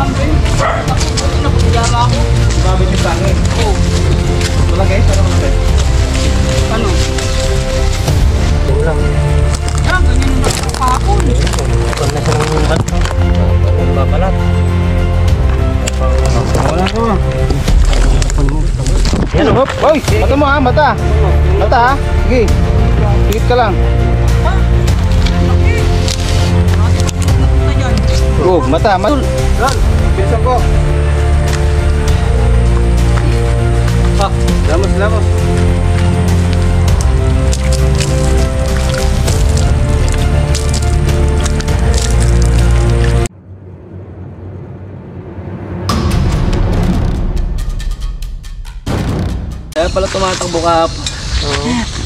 kambing. Nakapagama ako. Sumabit yung pangin. Oo. Malaki? Ano malaki? Ano? Ito lang. Yan, ganyan yung nakakapon. Ito na siya ng bato. Ang babalat. Wala ko. Yan o. Hop! Hoy! Mata mo ha, mata! Mata ha! Sige! Pikit ka lang. Ha? Laki. Nakita dyan. Go! Mata! Mata! Ron! Bilisan ko! Ah! Lamos! Lamos! Kaya pala tumatakbo ka.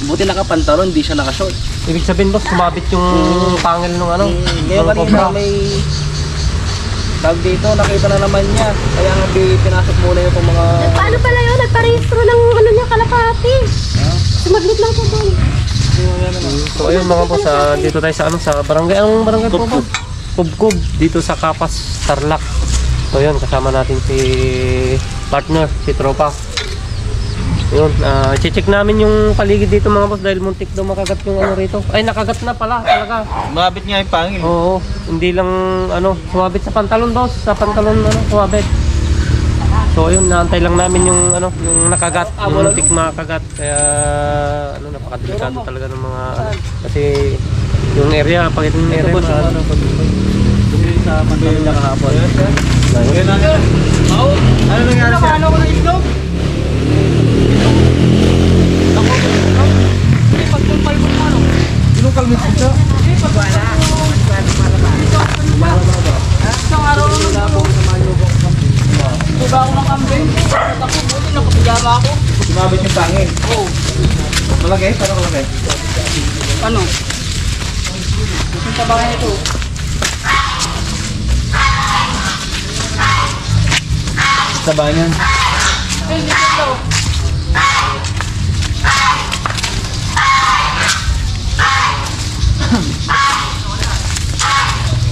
Buti nakapantalon, hindi siya nakashort. Ibig sabihin boss, sumabit yung pangil nung ano. Ngayon kanina may tag dito, nakita na naman niya. Kaya nga pinasok muna yung mga... Paano pala yun? Nagparehistro ng ano niya, kalapati. Sumaglit lang siya doon. So ayun mga boss, dito tayo sa ano, sa barangay. Anong barangay po ba? Kubkub, dito sa Kapas, Tarlac. So yun, kasama natin si partner, si Tropa. Yun, check namin yung paligid dito mga boss dahil muntik daw makagat yung ano rito. Ay, nakagat na pala talaga. Mabit nga yung pangil. Oo, hindi lang ano, sumabit sa pantalon boss, sa pantalon ano, sumabit. So ayun, naantay lang namin yung ano, yung nakagat, yung muntik makagat. Kaya ano, napakadelikado talaga ng mga ano, kasi yung area, pag itong area boss, ano, sa pantalon niya kahapon. Ano nangyari siya? Ano ko na islog? Pagkumpal mo ano? Sinong kalmit siya? Wala. Isang araw lang ako. Diba ako ng kambing? Ako, buti nakapagama ako. Sumabit yung pangin. Oo. Malaki? Paano malaki? Ano? Yung tabangan ito. Sabahan yan. Ay, hindi ito.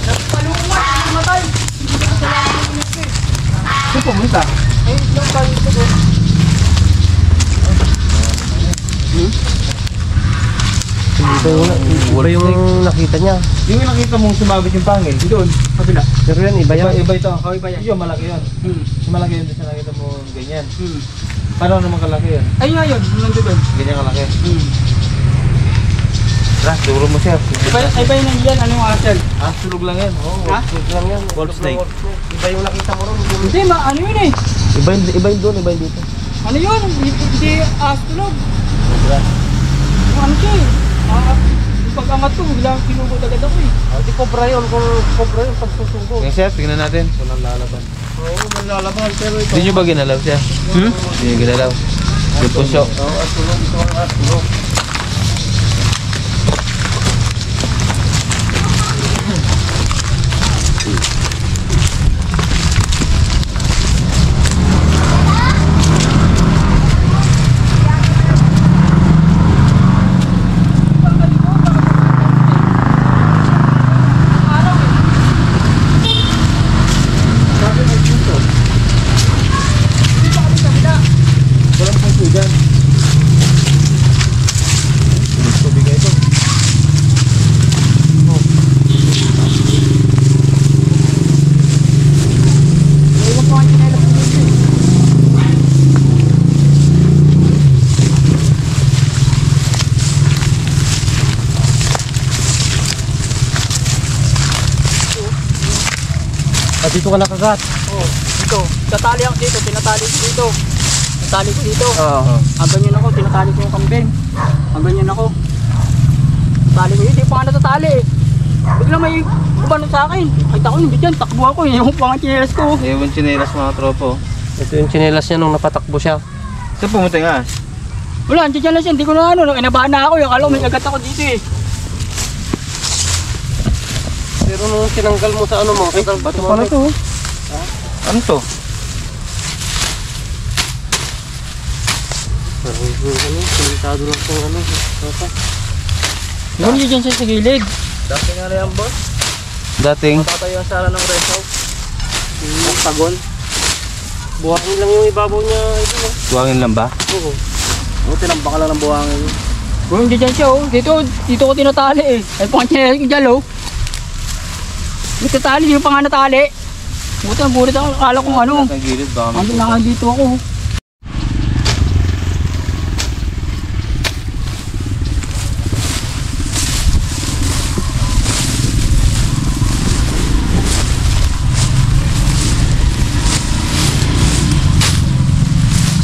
Nagpalungan, namatay. Hindi ko kasalanan ng pinagpil. Saan pumunta? Ay, lang ba ito ko? iba yung nakita niya. Yung nakita mong sumabit yung pangil, doon, kabila. Pero yan, iba yan. Iba ito. Oh, iba yan. Yung malaki yun. Hmm. Yung malaki yun, sa nakita mo ganyan. Hmm. Paano naman kalaki yun? Ay, nga yun. Nandun doon. Ganyan kalaki. Hmm. Tara, duro mo siya. Iba yun yan. Ano yung asel? Ah, sulog lang yan. Oo, Ha? sulog lang yan. Wolf snake. Iba yung nakita mo ron. Hindi, ano yun eh. Iba yun doon, iba yun dito. Ano yun? Hindi tulog. Tara. Yung ano siya eh. Yung pag-angat ko, biglang pinugod agad ako eh. Di cobra yun, kung cobra yun, pagsusugo. Ngayon sir, tingnan natin. Walang lalaban. Oo, walang lalaban. Pero ito... Hindi nyo ba ginalaw siya? Hindi nyo ginalaw. Yung puso. Oo, asulong. Ito ang asulong. Walang puso dyan. Tubig ito. Iwan po ang chinela po dito eh. Dito ka nakagat. Oo, dito. Tatali ako dito, tinatali ko dito. Tinatali ko dito. Oo. Ganyan ako, tinatali ko yung kambing. Ganyan ako. Tinatali ko yun, di pa nga natatali eh. Bigla may umano sa akin. Kahit ako hindi dyan, takbo ako eh. Yung pang chinelas ko. Ewan chinelas mga tropo. Ito yung tsinelas niya nung napatakbo siya. Saan pumunta yung as? Wala, andyan dyan lang siya. Hindi ko na ano, inabahan na ako. Yung akala ko may kagat ako dito eh. Pero nung tinanggal mo sa ano mo, Bato pala to. Ano to? Parang ano, kumitado lang kung ano. Yun, dyan siya sa gilid. Dati nga rin yan boss. Dating. Matatayo ang sala ng rest house. Octagon. Buhakin lang yung ibabaw niya. Ito, no? Buwangin lang ba? Oo. Tinambak ka lang ng buhangin. Bro, hindi dyan siya oh. Dito ko tinatali eh. Ay pang chinelas ko dyan oh. Dito tali, di ko pa nga natali. Buti ang bulit ako, akala kong ano. Sa gilid, baka may Ando na dito ako.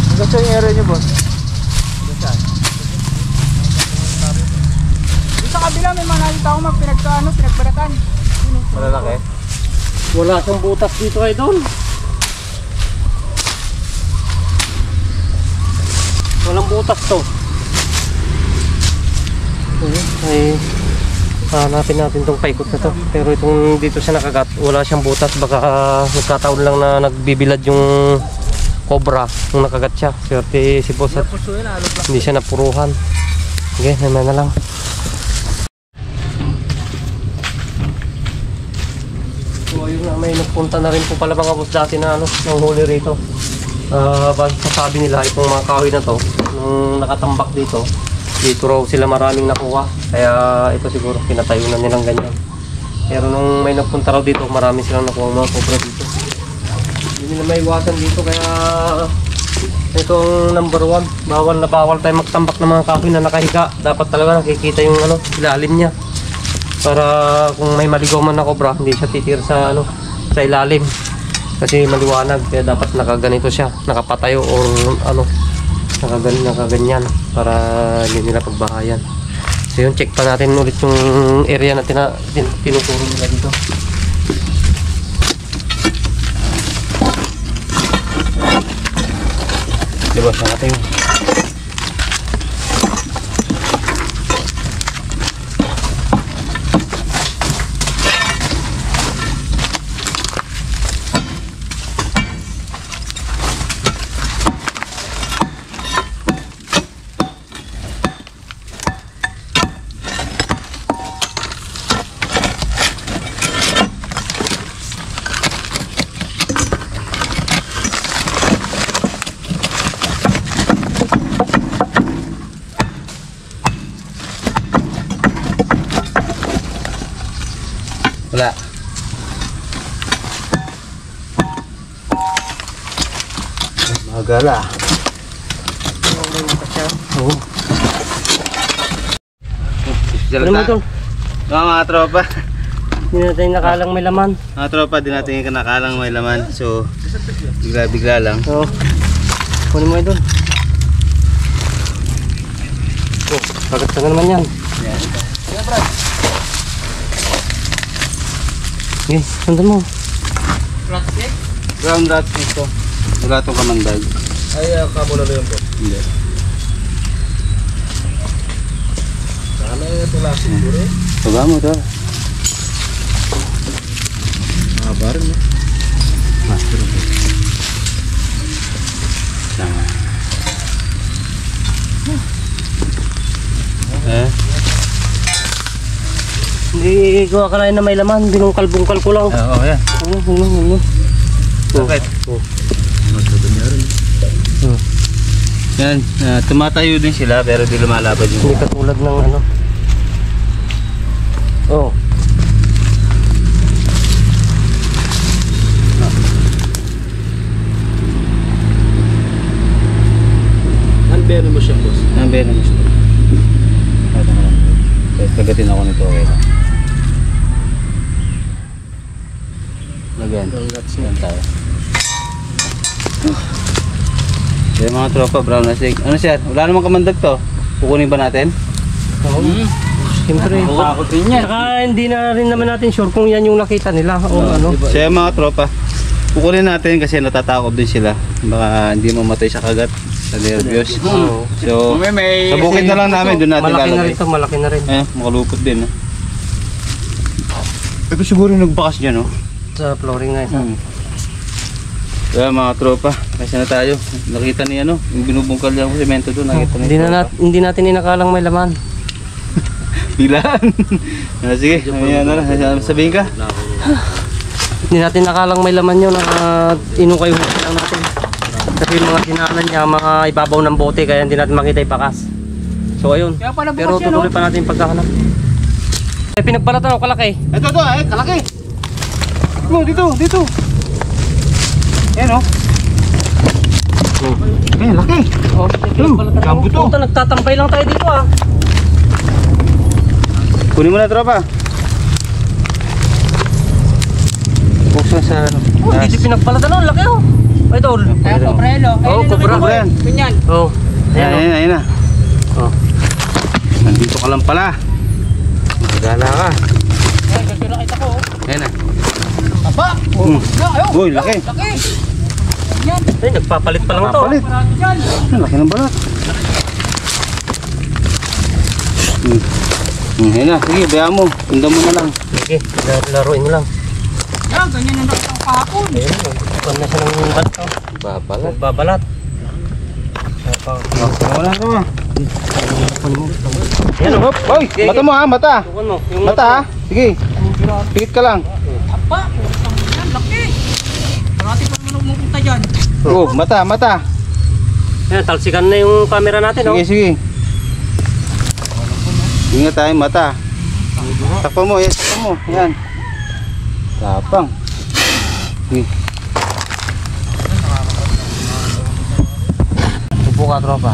Hanggang saan yung area niyo, boss? Dito sa kabila may mga nakita ako pinagbaratan. malalaki. Wala siyang butas dito ay doon. Walang butas to. Ay, hanapin natin tong paikot na to. Pero itong dito siya nakagat, wala siyang butas. Baka nagkataon lang na nagbibilad yung cobra nung nakagat siya. Swerte si boss at hindi siya napuruhan. Okay, naman na lang. So ayun nga, may nagpunta na rin po pala mga boss dati na ng huli rito. Base sa sabi nila, itong mga kahoy na to, nung nakatambak dito raw sila maraming nakuha. Kaya ito siguro pinatayo na nilang ganyan. Pero nung may nagpunta raw dito, marami silang nakuha mga cobra dito. Hindi nila may iwasan dito, kaya itong number 1, bawal na bawal tayo magtambak ng mga kahoy na nakahiga. Dapat talaga nakikita yung ilalim niya. Para kung may maligaw man na cobra, hindi siya titir sa sa ilalim. Kasi maliwanag, kaya dapat nakaganito siya, nakapatayo o nakaganyan para hindi nila pagbahayan. So yun, check pa natin ulit yung area na tinuturo nila dito. Diba sa ating wala. Magala. Oo. Ano mo ito? Mga tropa. Hindi natin nakalang may laman. Mga tropa, di natin kinakalang may laman. So, bigla-bigla lang. Oo. Kunin mo ito. Oh, kagat ka na naman yan. Yan. Okay, sundan mo. Ground rat ito. Wala itong kamandag. Ay, kabula na yun, boss. Hindi. Sana yung tulasin ko rin. Tuga mo ito. Mga barin, no? Sama. Hindi ko akalain na may laman. Binungkal-bungkal ko lang. Oo, yan. Ano. Bakit? Yan, tumatayo din sila pero di lumalaban yung Hindi katulad ng Oh. Unbearing mo siya, boss. Nambayan naman siya. Ito nga lang. Kahit kagatin ako nito, okay lang. Lagyan. Lagyan tayo. Yung mga tropa, brown na snake. Ano siya? Wala namang kamandag to. Kukunin ba natin? Oo. Siyempre. Ako din yan. Saka hindi na rin naman natin sure kung yan yung nakita nila o ano. So yung mga tropa, kukunin natin kasi natatakot din sila. Baka hindi mamatay sa kagat. Sa nervyos. So, May sa bukid na lang namin, doon natin Malaki na lalagay. rin to, malaki na rin. Eh, makalupot din. Ito siguro yung nagbakas dyan, no? Sa flooring nga isa. Kaya mga tropa, kasi na tayo. Nakita ni yung binubungkal niya ng semento doon. Nakita ni Hindi natin inakalang may laman. Biglaan. Sige, ayan na lang. Sabihin ka. Hindi natin nakalang may laman yun na inukay lang natin. Kasi yung mga dinaanan niya, mga ibabaw ng bote, kaya hindi natin makita yung bakas. So ayun, Kaya pala bukas pero yan, tutuloy pa natin yung pagkahanap. Eh, pinagbalatan ako kalaki. Ito, kalaki. Dito. Ayan, oh. Ayan, laki. Oh, pinagbalatan Gambo to. Puta, nagtatampay lang tayo dito ah. Kunin mo na, tropa. Buksan sa ano. Oh, dito pinagbalatan oh, laki oh. Ay, tol. Kaya Cobrelo. Oh, Cobra. Ganyan. Oh, ayan Ayan na. oh. Oh. Nandito ka lang pala. Magagala ka. Ay, kasi nakita ko. Ayan na. Aba! Ayun! Uy, laki. Laki! Ganyan. Ay, nagpapalit pa lang to. Papalit. Marami dyan. Laki ng balat. Ayan na. Sige, bayaan mo. Tunda mo na lang. Sige, laruin mo lang. Yan, ganyan yung nakita ko kahapon. Ayun, nagpapan na siya ng balat oh. Babalat. Babalat. Wala ka ba? Ayan oh. Hoy, mata mo ha, mata. Tukan mo. Yung Mata ha. Sige. Pikit ka lang. Aba! Yan, laki! Marami pa naman umupunta dyan. Oh, mata. Ayan, talsikan na yung camera natin oh. Sige, sige. Ingat tayo, mata. Takpan mo, yes, takpan mo. Yan. Tapang. Sige. Tupo ka, tropa.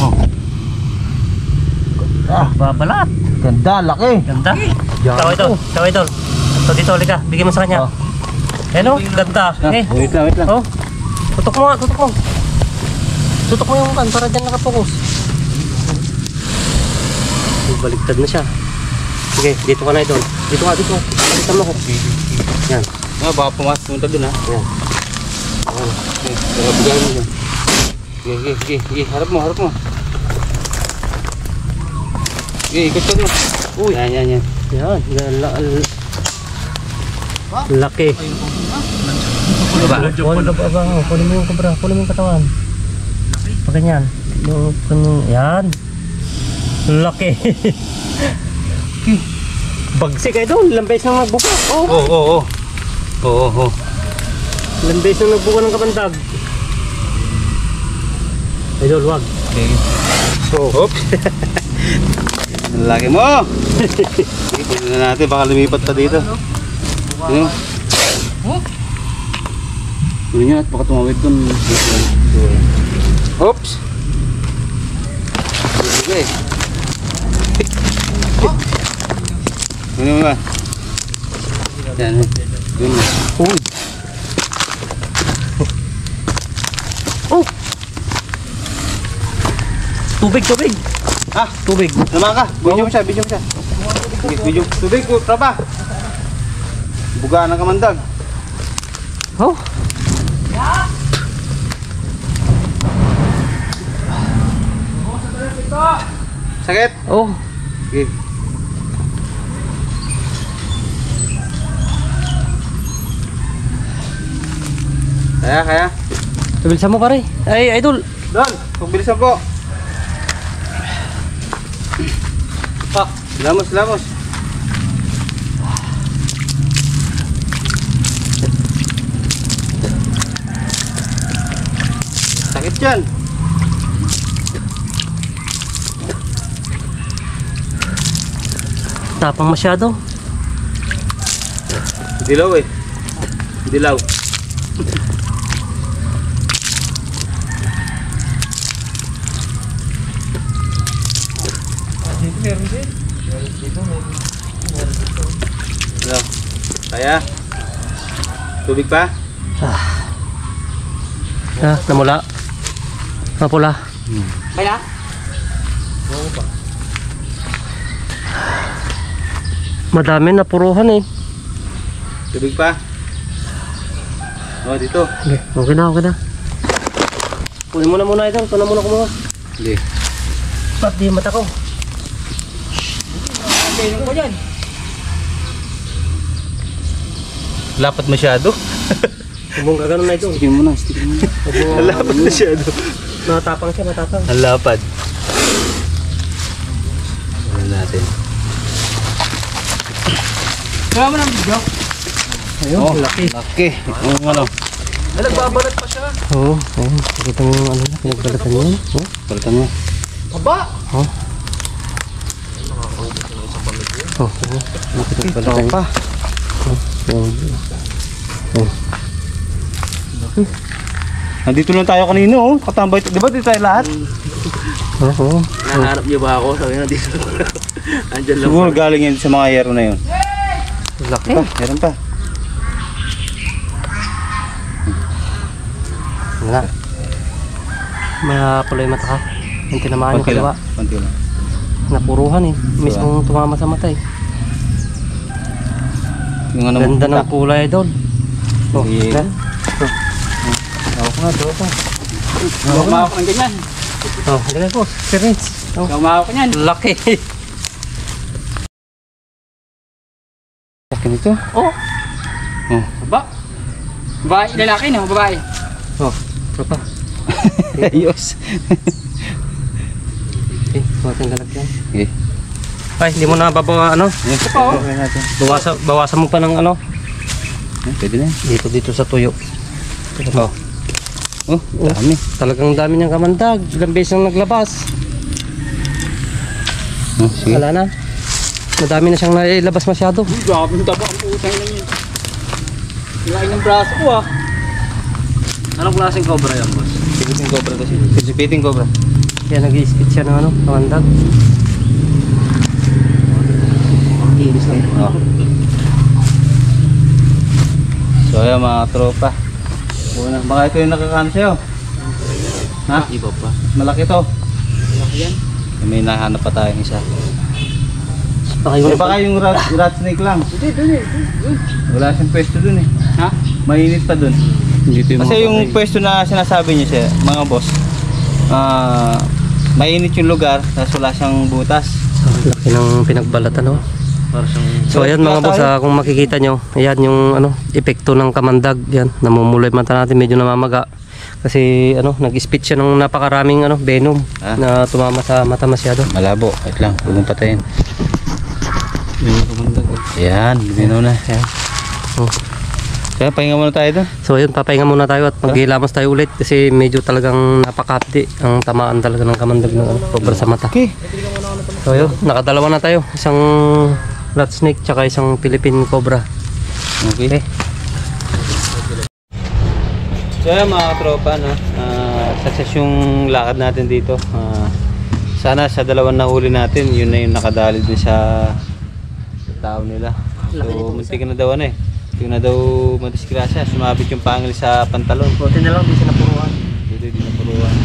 Oh. Babalat. Ganda, laki. Ganda. Ikaw idol. Ito dito, halika. Bigyan mo sa kanya. Hello, ganda. Eh, Wait lang. oh. Tutok mo nga, tutok mo. Tutok mo yung kan para dyan nakapokus. Baliktad na siya. Sige, dito ka na idol. Dito ka. Baliktad mo ko. Yan. Ah, baka pumunta dun ha. Yan. Okay, bigyan mo dyan. Sige. Harap mo. Sige, ikot ka dun. Uy. Yan. Yan. Laki. Kunin mo yung kubra. Kunin mo yung katawan. Pag ganyan. Yan. Laki. Bagsik kayo doon. Ilang beses nang nagbuka. Oh. Oo. Ilang beses nang nagbuka ng kabandag. Idol, wag. Okay. Oops. Ang laki mo. Sige, pwede na natin. Baka lumipat pa dito. Ano? Ano niya at baka tumawid dun. Oops. Sige. Ano ba? Yan. Yun. Uy. Oh. Tubig. Ah, Tubig. naman ka. Video mo siya. Sige, video. Tubig, tropa. Bugaan ng kamandag. Oh. Sakit. Oh. Sige. Kaya. Bilisan mo pare. Ay, idol. Don, pagbilisan po. Ah. Lamos. Sakit yan. Tapang masyado. Dilaw eh. Dilaw. Dilaw. Kaya. Tubig pa? Namula. Napula. Kaya? Madami na puruhan eh. Tubig pa? Oh, dito. Okay na. Kunin mo na muna idol. Ito na muna kumuha. Hindi. Ba't di mata ko? Ganyan ko dyan. Lapat masyado. Huwag mong gaganon na idol. Stikin mo na. Lapat masyado. Matapang siya, matapang. Ang lapad. Ano natin? Kaya mo ng video. Ayun, Oh, laki. laki. Yung ano. Ay, nagbabalat pa siya. Oo, ayun. Pakita mo yung ano na, pinagbalatan yun. Oh, Balitan mo. Aba! oh. Oh, oh. Pinagbalatan yun. Pa. Oh. Nandito lang tayo kanina oh. Katambay. Di ba dito tayo lahat? Oh, oh. Nahanap niyo ba ako? Sabi na dito. Andyan lang. Siguro galing yan sa mga yero na yun. Laki. Pa, meron pa. Wala. Mapula yung mata ka. Yung tinamaan yung Konti kaliwa. lang. Konti lang. Napuruhan eh. Mismong tumama sa mata eh. Yung ano Ganda ng kulay doon. Oh, Sige. yan. Ako nga, doon pa. Huwag umahawak ng ganyan. Oh, ganyan po. Experience. Oh. Huwag umahawak niyan. Laki. Laki nito. Oh. Oh. Aba. Babae, lalaki no? Babae. Oh, tropa. Ayos. Okay, kumating lalagyan. Okay. Ay, hindi mo na babawa ano? Ito pa, oh. natin. Bawasan mo pa ng ano? Pwede na. Dito sa tuyo. Oh. Oh, dami. Talagang dami niyang kamandag. Ilang beses nang naglabas. Oh, sige. Wala na. Madami na siyang nailabas masyado. Grabe yung taba ang putang na yun. Laki ng braso ko ah. Anong klaseng cobra yan, boss? Sipiting cobra kasi. Sipiting cobra. Kaya nag-i-spit siya ng ano, kamandag. Iris lang. Oh. So ayan mga tropa. Una, baka ito yung nakakano sa'yo. Ha? Iba pa. Malaki to. Laki yan. May nahanap pa tayong isa. Baka Eh baka yung rat snake lang. Hindi, dun eh. Wala siyang pwesto dun eh. Ha? Mainit pa dun. dito Kasi yung pwesto na sinasabi niyo siya, mga boss, mainit yung lugar, tapos wala siyang butas. laki ng pinagbalatan, no? Para siyang... So ayan mga boss, kung makikita nyo, ayan yung ano, epekto ng kamandag. Yan, namumulay mata natin, medyo namamaga. Kasi ano, nag-spit siya ng napakaraming ano, venom na tumama sa mata masyado. Malabo, wait lang, huwag mong patayin. Yung kamandag. Ayan, binaw na. Ayan. Oh. Kaya pahinga muna tayo doon. So ayun, papahinga muna tayo at maghilamos tayo ulit kasi medyo talagang napakapdi ang tamaan talaga ng kamandag ng ano, sobra sa mata. Okay. So ayun, nakadalawa na tayo. Isang rat snake tsaka isang Philippine cobra. Okay. So ayan mga tropa, no? Success yung lakad natin dito. Sana sa dalawang nahuli natin, yun na yung nakadali din sa tao nila. So muntik na daw ano eh. Yung na daw madisgrasya, sumabit yung pangil sa pantalon. Buti na lang, di siya napuruan. Dito di napuruan.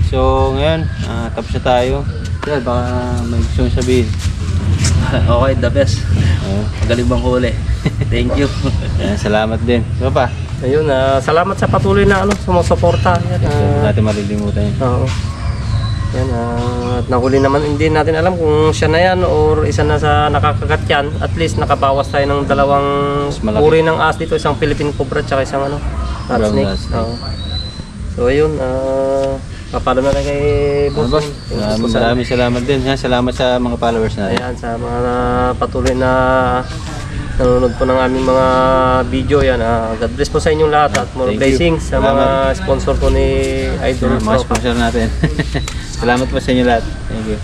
So ngayon, tapos na tayo. Dahil baka may gusto mong sabihin. Okay, the best. Magaling bang huli. Thank you. Ayan, salamat din. Ano pa? Ayun, salamat sa patuloy na ano, sumusuporta. Hindi natin malilimutan yun. Oo. Yan, at nahuli naman, hindi natin alam kung siya na yan or isa na sa nakakagat yan. At least nakabawas tayo ng dalawang malaki. uri ng ahas dito, isang Philippine cobra at isang ano, rat Brown snake. rat snake. Oo. So ayun, papalo na lang kay boss. Boss, maraming salamat din. Ha? Salamat sa mga followers natin. Ayan, sa mga patuloy na nanonood po ng aming mga video yan. God bless po sa inyong lahat at more Thank you. blessings sa mga sponsor po ni Idol Mga Tropa. sponsor natin. Salamat po sa inyo lahat. Thank you.